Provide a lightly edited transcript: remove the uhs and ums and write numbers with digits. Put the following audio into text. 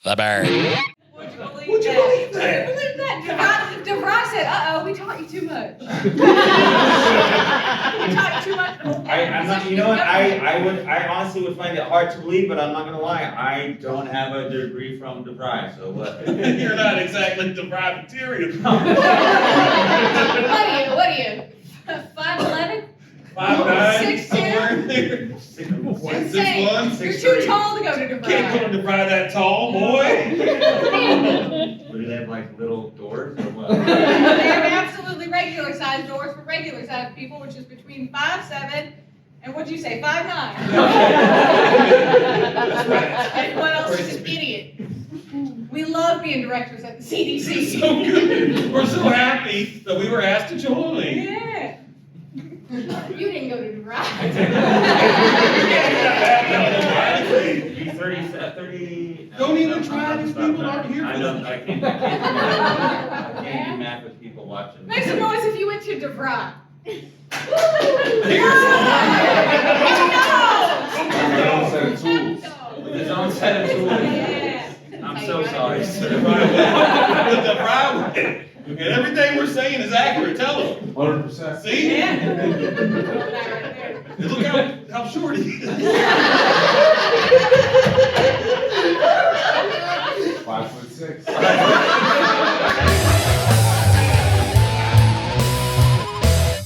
The bird. Would you believe that? DeVry said, "Uh-oh, we taught you too much." We taught you too much. I'm not, you know what, I honestly would find it hard to believe, but I'm not gonna lie, I don't have a degree from DeVry, so what? You're not exactly DeVry material. What are you? 5'11"? 5'9", 6'2"? somewhere in there. 6'1", You're too tall to go to DeVry. Can't go to DeVry that tall, boy. What, do they have like little doors or what? They have absolutely regular sized doors for regular sized people, which is between 5'7" and what'd you say, 5'9"? And what else is an idiot? We love being directors at the CDC. So good. We're so happy that we were asked to join. Yeah. You didn't go to DeVry. Be 30. Don't even try, these people aren't here I for don't, that. I can't do math with people watching. Make some noise if you went to DeVry. His own set of tools. Yeah. I'm so sorry, sir. The DeVry way. And everything we're saying is accurate, tell them. 100%. See? Yeah. Look how short he is.